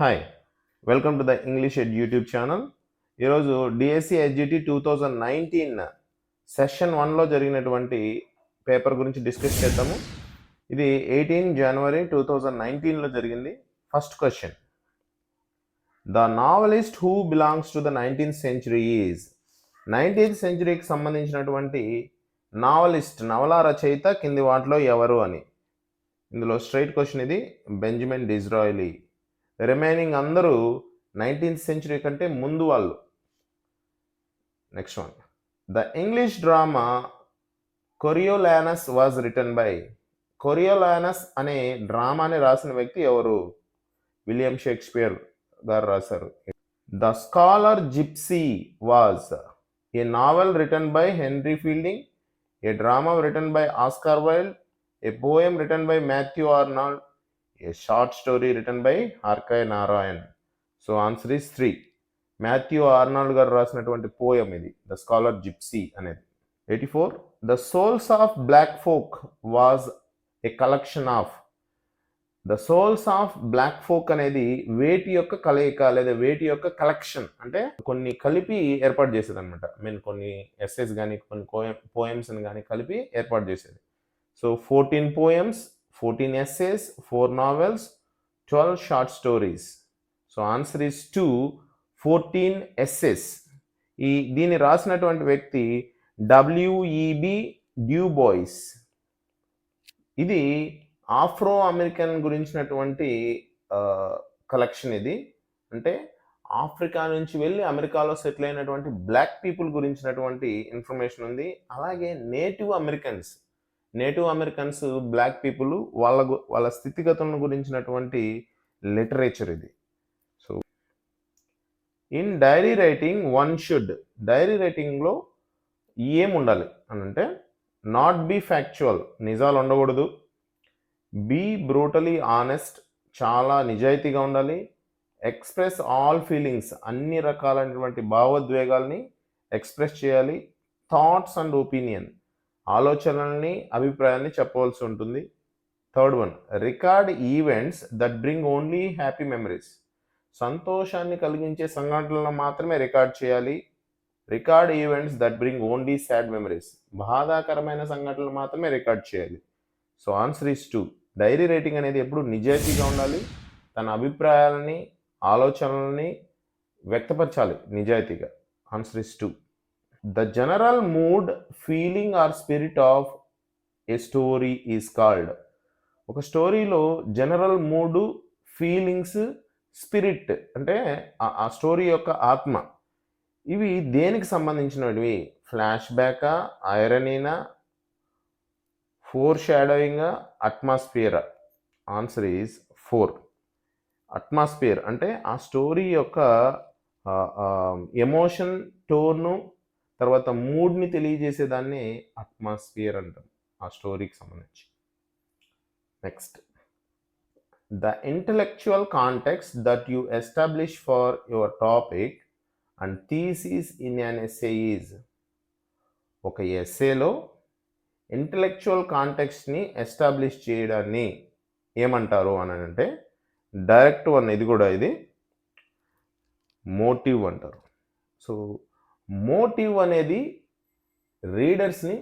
Hi welcome to the English ed YouTube channel. ఈరోజు DSC SGT 2019 session 1లో జరిగినటువంటి paper గురించి discuss చేద్దాము. ఇది 18 జనవరి 2019లో జరిగింది. First question, the novelist who belongs to the 19th century is. 19th సెంచురీకి సంబంధించినటువంటి నావలిస్ట్, నవలా రచయిత కింది వాటిలో ఎవరు అని. ఇందులో స్ట్రైట్ క్వశ్చన్ ఇది, బెంజమిన్ డిజ్రాయిలీ. రిమైనింగ్ అందరూ 19th సెంచురీ కంటే ముందు వాళ్ళు. Next one, the English drama Coriolanus was written by. Coriolanus అనే డ్రామాని రాసిన వ్యక్తి ఎవరు? విలియం షేక్స్పియర్ గారు రాశారు. The scholar gypsy was a novel written by Henry Fielding, a drama written by Oscar Wilde, a poem written by Matthew Arnold, a short story written by R K Narayan. So answer is 3. Matthew Arnold గారు రాసినటువంటి poem ఇది, the scholar gypsy అనేది. 84, the souls of black folk was a collection of. The souls of black folk అనేది వేటి యొక్క కలయిక లేదా వేటి యొక్క కలెక్షన్, అంటే కొన్ని కలిపి ఏర్పాటు చేసేది అనమాట. కొన్ని ఎస్సేస్ కానీ కొన్ని పోయమ్స్ కానీ కలిపి ఏర్పాటు చేసేది. So 14 poems, 14 essays, 4 novels, 12 short stories. So answer is 2, 14 essays. దీన్ని రాసినటువంటి వ్యక్తి డబ్ల్యూఈబి డ్యూబోయిస్. ఇది ఆఫ్రో అమెరికన్ గురించినటువంటి కలెక్షన్ ఇది. అంటే ఆఫ్రికా నుంచి వెళ్ళి అమెరికాలో సెటిల్ అయినటువంటి బ్లాక్ పీపుల్ గురించినటువంటి ఇన్ఫర్మేషన్ ఉంది. అలాగే నేటివ్ అమెరికన్స్ బ్లాక్ పీపుల్ వాళ్ళ స్థితిగతులను గురించినటువంటి లిటరేచర్ ఇది. So in diary writing one should. Diary రైటింగ్లో ఏముండాలి అని అంటే, నాట్ బీ ఫ్యాక్చువల్, నిజాలు ఉండకూడదు. బీ బ్రూటలీ ఆనెస్ట్, చాలా నిజాయితీగా ఉండాలి. ఎక్స్ప్రెస్ ఆల్ ఫీలింగ్స్, అన్ని రకాలైనటువంటి భావోద్వేగాల్ని ఎక్స్ప్రెస్ చేయాలి. థాట్స్ అండ్ ఒపీనియన్, ఆలోచనల్ని అభిప్రాయాన్ని చెప్పవలసి ఉంటుంది. Third one, record events that bring only happy memories. సంతోషాన్ని కలిగించే సంఘటనలను మాత్రమే రికార్డ్ చేయాలి. Record events that bring only sad memories, బాధాకరమైన సంఘటనలు మాత్రమే రికార్డ్ చేయాలి. So answer is 2. Diary writing అనేది ఎప్పుడు నిజాయితీగా ఉండాలి. తన అభిప్రాయాలని, ఆలోచనలని వ్యక్తపరచాలి నిజాయితీగా. Answer is 2. The general mood, feeling or spirit of a story is called. ఒక స్టోరీలో జనరల్ మూడ్, ఫీలింగ్స్, స్పిరిట్ అంటే ఆ స్టోరీ యొక్క ఆత్మ, ఇవి దేనికి సంబంధించినవి? ఫ్లాష్ బ్యాకా, ఐరనీనా, ఫోర్ షాడోయింగా, అట్మాస్ఫియరా? Answer is 4. అట్మాస్ఫియర్ అంటే ఆ స్టోరీ యొక్క ఎమోషన్, టోను, తర్వాత మూడ్ని తెలియజేసేదాన్ని అట్మాస్ఫియర్ అంటాం ఆ స్టోరీకి సంబంధించి. Next, the intellectual context that you establish for your topic and thesis in an essay is. ఒక ఎస్సేలో ఇంటలెక్చువల్ కాంటెక్స్ట్ని ఎస్టాబ్లిష్ చేయడాన్ని ఏమంటారు అని అంటే, డైరెక్ట్ వన్ ఇది కూడా, ఇది మోటివ్ అంటారు. సో మోటివ్ అనేది రీడర్స్ని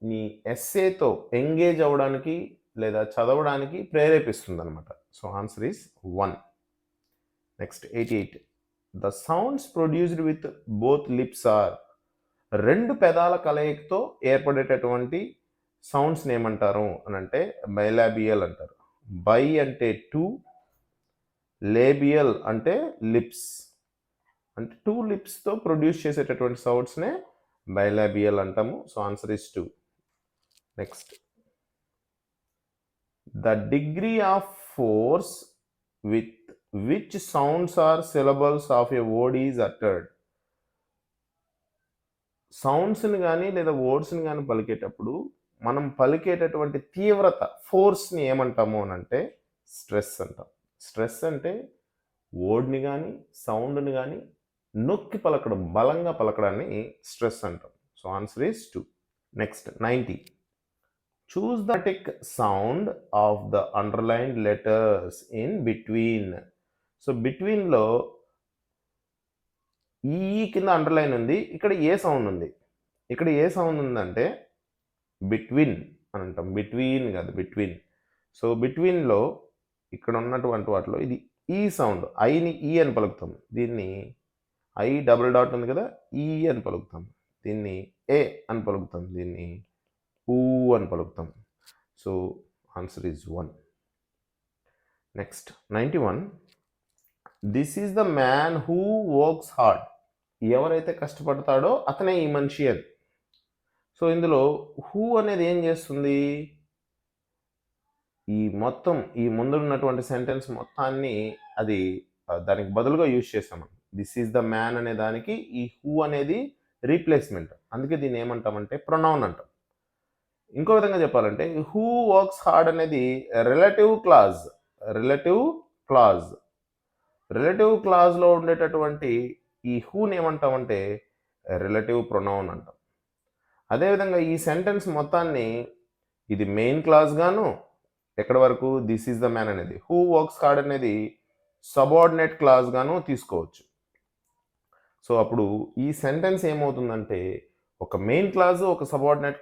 నీ ఎస్సేతో ఎంగేజ్ అవ్వడానికి లేదా చదవడానికి ప్రేరేపిస్తుంది అనమాట. So answer is 1. Next 88, the sounds produced with both lips are. 2 పెదాల కలయికతో ఏర్పడేటటువంటి సౌండ్స్ని ఏమంటారు అని అంటే బైలాబియల్ అంటారు. బై అంటే 2, లేబియల్ అంటే లిప్స్, అంటే 2 లిప్స్తో ప్రొడ్యూస్ చేసేటటువంటి సౌండ్స్నే బైలాబియల్ అంటాము. So answer is 2. Next, the degree of force with which sounds are syllables of a word is uttered. సౌండ్స్ని కానీ లేదా వర్డ్స్ని కానీ పలికేటప్పుడు మనం పలికేటటువంటి తీవ్రత, ఫోర్స్ని ఏమంటాము అని అంటే స్ట్రెస్ అంటాం. స్ట్రెస్ అంటే వర్డ్ని కానీ సౌండ్ని కానీ నొక్కి పలకడం, బలంగా పలకడాన్ని స్ట్రెస్ అంటాం. So answer is 2. Next 90, choose the tick sound of the underlined letters in between. So బిట్వీన్లో ఈ కింద అండర్లైన్ ఉంది, ఇక్కడ ఏ సౌండ్ ఉంది. ఇక్కడ ఏ సౌండ్ ఉందంటే బిట్వీన్ అని అంటాం, బిట్వీన్ కాదు బిట్వీన్. సో బిట్వీన్లో ఇక్కడ ఉన్నటువంటి వాటిలో ఇది ఈ సౌండ్, ఐని ఈ అని పలుకుతాం, దీన్ని ఐ డబుల్ డాట్ ఉంది కదా, ఈ అని పలుకుతాం, దీన్ని ఏ అని పలుకుతాం, దీన్ని ఊ అని పలుకుతాం. So answer is 1. Next 91. This is the man who works hard. ఎవరైతే కష్టపడతాడో అతనే ఈ మనిషి అని. సో ఇందులో హూ అనేది ఏం చేస్తుంది, ఈ మొత్తం ఈ ముందు ఉన్నటువంటి సెంటెన్స్ మొత్తాన్ని అది దానికి బదులుగా యూజ్ చేసాము. దిస్ ఈజ్ ద మ్యాన్ అనే దానికి ఈ హూ అనేది రీప్లేస్మెంట్, అందుకే దీన్ని ఏమంటామంటే ప్రొనౌన్ అంటాం. ఇంకో విధంగా చెప్పాలంటే హూ వర్క్స్ హార్డ్ అనేది రిలేటివ్ క్లాజ్. రిలేటివ్ క్లాజ్లో ఉండేటటువంటి ఈ హూని ఏమంటామంటే రిలేటివ్ ప్రొనౌన్ అంటాం. అదేవిధంగా ఈ సెంటెన్స్ మొత్తాన్ని ఇది మెయిన్ క్లాజ్ గాను, ఎక్కడి వరకు దిస్ ఈజ్ ద మ్యాన్ అనేది హూ వర్క్స్ హార్డ్ అనేది సబార్డినేట్ క్లాజ్ గాను తీసుకోవచ్చు. సో అప్పుడు ఈ సెంటెన్స్ ఏమవుతుందంటే ఒక మెయిన్ క్లాజ్ ఒక సబార్డినేట్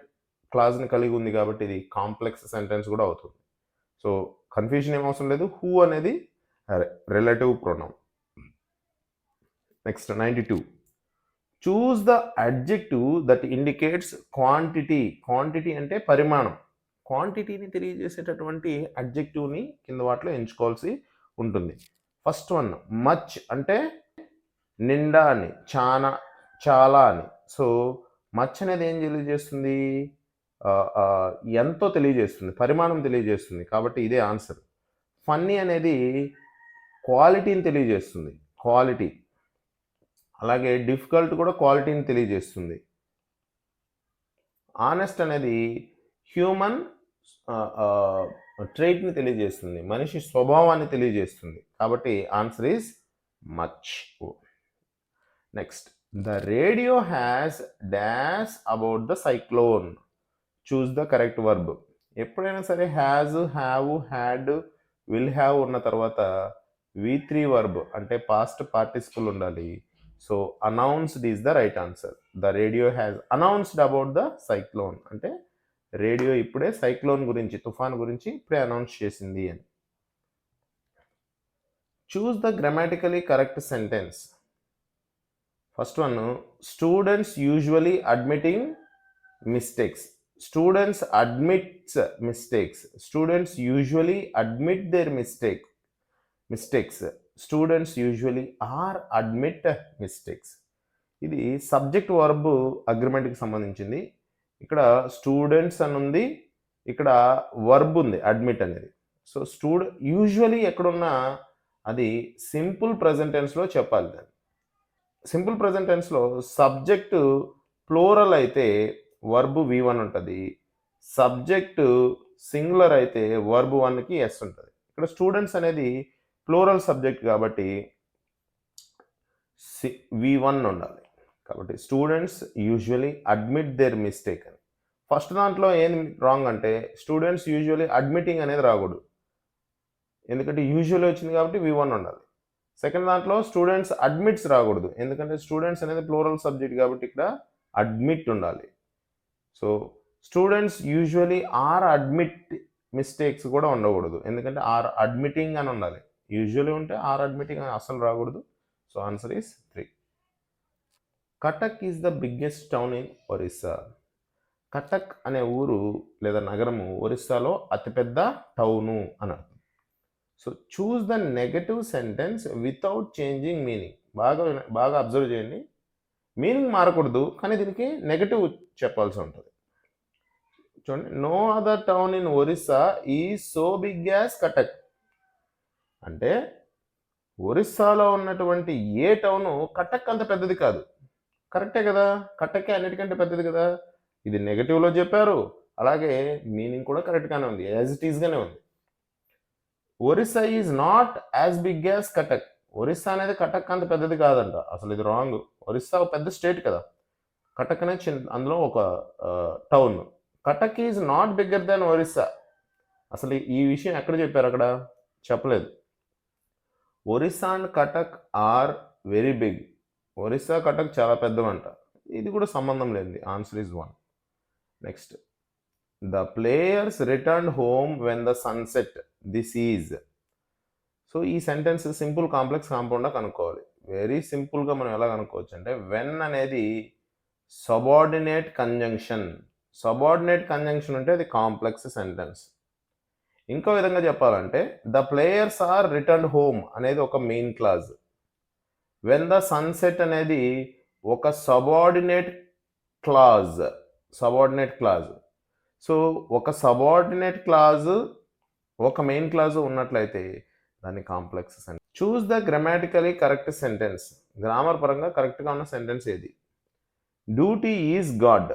క్లాజ్ని కలిగి ఉంది కాబట్టి ఇది కాంప్లెక్స్ సెంటెన్స్ కూడా అవుతుంది. సో కన్ఫ్యూజన్ ఏమవసరం లేదు, హూ అనేది relative pronoun. Next 92. Choose the adjective that indicates quantity. Quantity అంటే పరిమాణం. క్వాంటిటీని తెలియజేసేటటువంటి అడ్జెక్టివ్ని కింద వాటిలో ఎంచుకోవాల్సి ఉంటుంది. ఫస్ట్ వన్ మచ్ అంటే నిండా అని, చాలా అని. సో మచ్ అనేది ఏం తెలియజేస్తుంది, ఎంతో తెలియజేస్తుంది, పరిమాణం తెలియజేస్తుంది, కాబట్టి ఇదే ఆన్సర్. ఫన్నీ అనేది క్వాలిటీని తెలియజేస్తుంది, క్వాలిటీ. అలాగే డిఫికల్ట్ కూడా క్వాలిటీని తెలియజేస్తుంది. ఆనెస్ట్ అనేది హ్యూమన్ ట్రైట్ని తెలియజేస్తుంది, మనిషి స్వభావాన్ని తెలియజేస్తుంది, కాబట్టి answer is much. Next the radio has dash about the cyclone. Choose the correct verb. ఎప్పుడైనా సరే has, have, had, will have ఉన్న తర్వాత V3 వర్బ్ అంటే పాస్ట్ పార్టిసిపుల్ ఉండాలి. So announced is the right answer. The radio has announced about the cyclone అంటే radio ఇప్పుడే cyclone గురించి, తుఫాన్ గురించి ఇప్పుడే అనౌన్స్ చేసింది అని. చూస్ the grammatically correct sentence. First one students usually admitting mistakes. Students admits mistakes. Students usually admit their mistakes. Students usually are admit mistakes. ఇది subject verb అగ్రిమెంట్కి సంబంధించింది. ఇక్కడ స్టూడెంట్స్ అని ఉంది, ఇక్కడ వర్బ్ ఉంది అడ్మిట్ అనేది. సో యూజువలీ ఎక్కడున్నా అది సింపుల్ ప్రజెంట్ టెన్స్లో చెప్పాలి. సింపుల్ ప్రజెంట్ టెన్స్లో సబ్జెక్టు ప్లూరల్ అయితే వర్బ్ V1 ఉంటుంది, సబ్జెక్టు సింగులర్ అయితే వర్బ్ 1కి ఎస్ ఉంటుంది. ఇక్కడ స్టూడెంట్స్ అనేది ప్లూరల్ సబ్జెక్ట్ కాబట్టి V1 ఉండాలి. కాబట్టి students usually admit their mistake అని. ఫస్ట్ దాంట్లో ఏం రాంగ్ అంటే స్టూడెంట్స్ యూజువలీ అడ్మిటింగ్ అనేది రాకూడదు, ఎందుకంటే యూజువల్లీ వచ్చింది కాబట్టి V1 ఉండాలి. సెకండ్ దాంట్లో స్టూడెంట్స్ అడ్మిట్స్ రాకూడదు, ఎందుకంటే స్టూడెంట్స్ అనేది ప్లూరల్ సబ్జెక్ట్ కాబట్టి ఇక్కడ అడ్మిట్ ఉండాలి. So students usually are admit mistakes కూడా ఉండకూడదు, ఎందుకంటే ఆర్ అడ్మిటింగ్ అని ఉండాలి. యూజువల్లీ ఉంటే ఆర్ అడ్మిటింగ్ అని అసలు రాకూడదు. So answer is 3. Cuttack is the biggest town in Orissa. Cuttack అనే ఊరు లేదా నగరము ఒరిస్సాలో అతిపెద్ద టౌను అని అర్థం. సో choose the negative sentence without changing meaning. బాగా అబ్జర్వ్ చేయండి, మీనింగ్ మారకూడదు కానీ దీనికి నెగటివ్ చెప్పాల్సి ఉంటుంది. చూడండి, no other town in Orissa is so big as Cuttack. అంటే ఒరిస్సాలో ఉన్నటువంటి ఏ టౌను కటక్ అంత పెద్దది కాదు. కరెక్టే కదా, కటక్కే అన్నిటికంటే పెద్దది కదా. ఇది నెగటివ్లో చెప్పారు, అలాగే మీనింగ్ కూడా కరెక్ట్గానే ఉంది, యాజ్ ఇట్ ఈస్గానే ఉంది. Orissa is not as big as Cuttack. Orissa అనేది కటక్ అంత పెద్దది కాదంట, అసలు ఇది రాంగ్. ఒరిస్సా ఒక పెద్ద స్టేట్ కదా, కటక్ అనేది అందులో ఒక town. Cuttack is not bigger than Orissa. అసలు ఈ విషయం ఎక్కడ చెప్పారు, అక్కడ చెప్పలేదు. Orissa and Cuttack are very big. Orissa Cuttack చాలా పెద్దవంట. ఇది కూడా సంబంధం లేనిది. Answer is 1. Next, the players return home when the sunset. This is. So ఈ సెంటెన్స్ సింపుల్ కాంప్లెక్స్ కాంపౌండా కనుక్కోవాలి. వెరీ సింపుల్గా మనం ఎలా కనుక్కోవచ్చు అంటే, వెన్ అనేది సబార్డినేట్ కంజంక్షన్. సబార్డినేట్ కంజంక్షన్ అంటే అది కాంప్లెక్స్ సెంటెన్స్. ఇంకో విధంగా చెప్పాలంటే, the players are return home అనేది ఒక main clause. When the sunset అనేది ఒక subordinate clause. Subordinate clause. So ఒక సబార్డినేట్ క్లాజ్, ఒక మెయిన్ క్లాజ్ ఉన్నట్లయితే దాన్ని complex sentence. Choose the grammatically correct sentence. Grammar పరంగా కరెక్ట్గా ఉన్న సెంటెన్స్ ఏది? Duty is God.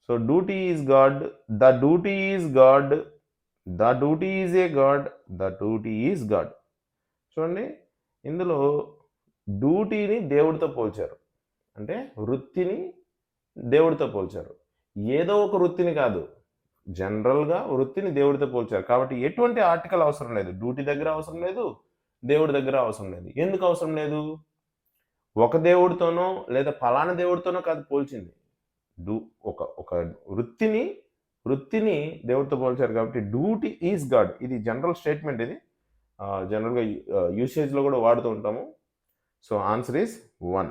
So duty is God, the duty is God, the duty is a God, the duty is God. చూడండి, ఇందులో డ్యూటీని దేవుడితో పోల్చారు. అంటే వృత్తిని దేవుడితో పోల్చారు. ఏదో ఒక వృత్తిని కాదు, జనరల్గా వృత్తిని దేవుడితో పోల్చారు. కాబట్టి ఎటువంటి ఆర్టికల్ అవసరం లేదు. డ్యూటీ దగ్గర అవసరం లేదు, దేవుడి దగ్గర అవసరం లేదు. ఎందుకు అవసరం లేదు? ఒక దేవుడితోనో లేదా ఫలానా దేవుడితోనో కాదు పోల్చింది. ఒక వృత్తిని దేవుడితో పోల్చారు. కాబట్టి డ్యూటీ ఈజ్ గాడ్. ఇది జనరల్ స్టేట్మెంట్. ఇది జనరల్గా యూసేజ్లో కూడా వాడుతూ ఉంటాము. So answer is 1.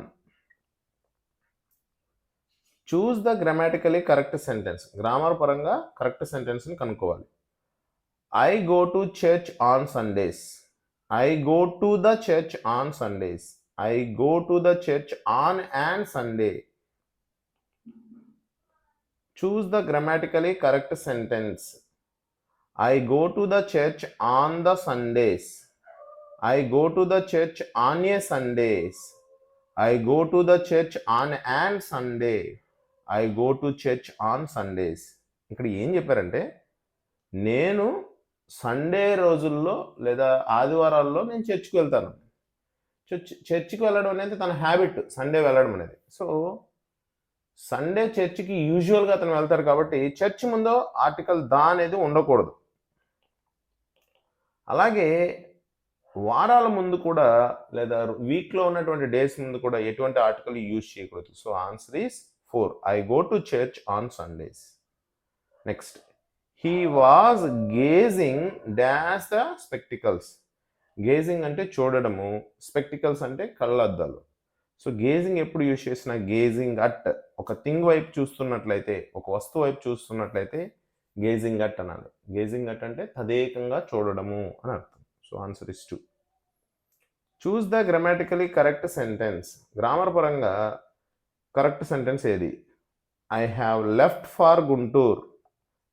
Choose the grammatically correct sentence. Grammar పరంగా కరెక్ట్ సెంటెన్స్ని కనుక్కోవాలి. I go to church on Sundays. I go to the church on Sundays. I go to the church on and Sunday. Choose the grammatically correct sentence. I go to the church on the Sundays. I go to the church on a Sundays. I go to the church on an Sunday. I go to church on Sundays. ఇక్కడ ఏం చెప్పారంటే, నేను Sunday రోజుల్లో లేదా ఆదివారాల్లో నేను చర్చ్కి వెళ్తాను. చర్చ్కి వెళ్ళడం అనేది తన హ్యాబిట్, సండే వెళ్ళడం అనేది. సో సండే చర్చ్కి యూజువల్గా అతను వెళ్తారు. కాబట్టి చర్చ్ ముందు ఆర్టికల్ దా అనేది ఉండకూడదు. అలాగే వారాల ముందు కూడా లేదా వీక్లో ఉన్నటువంటి డేస్ ముందు కూడా ఎటువంటి ఆర్టికల్ యూజ్ చేయకూడదు. So answer is 4. I go to church on Sundays. Next, he was gauging dash the spectacles. Gauging అంటే చూడడము, స్పెక్టికల్స్ అంటే కళ్ళద్దాలు. సో గేజింగ్ ఎప్పుడు యూజ్ చేసినా గేజింగ్ అట్, ఒక థింగ్ వైపు చూస్తున్నట్లయితే, ఒక వస్తువు వైపు చూస్తున్నట్లయితే గేజింగ్ అట్ అనాలి. గేజింగ్ అట్ అంటే తదేకంగా చూడడము అని అర్థం. So answer is 2. Choose the grammatically correct sentence. Grammar పరంగా కరెక్ట్ సెంటెన్స్ ఏది? I have left far Guntur.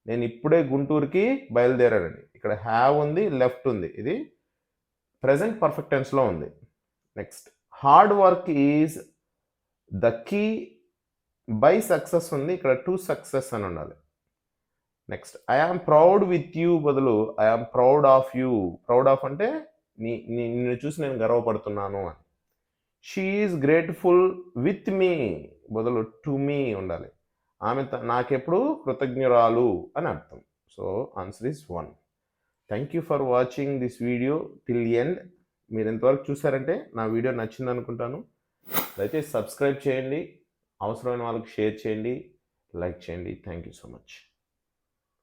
నేను ఇప్పుడే గుంటూరుకి బయలుదేరానండి. ఇక్కడ హ్యావ్ ఉంది, లెఫ్ట్ ఉంది. ఇది ప్రెజెంట్ పర్ఫెక్ట్ టెన్స్లో ఉంది. Next, hard work is the key by success ఉంది. ఇక్కడ టు సక్సెస్ అని ఉండాలి. Next, I am proud with you బదులు I am proud of you. Proud of అంటే నిన్ను చూసి నేను గర్వపడుతున్నాను అని. She is grateful with me బదులు టు మీ ఉండాలి. ఆమె నాకెప్పుడు కృతజ్ఞురాలు అని అర్థం. So answer is 1. Thank you for watching this video till end. మీరు ఎంతవరకు చూసారంటే నా వీడియో నచ్చింది అనుకుంటాను. దయచేసి సబ్స్క్రైబ్ చేయండి, అవసరమైన వాళ్ళకి షేర్ చేయండి, లైక్ చేయండి. Thank you so much.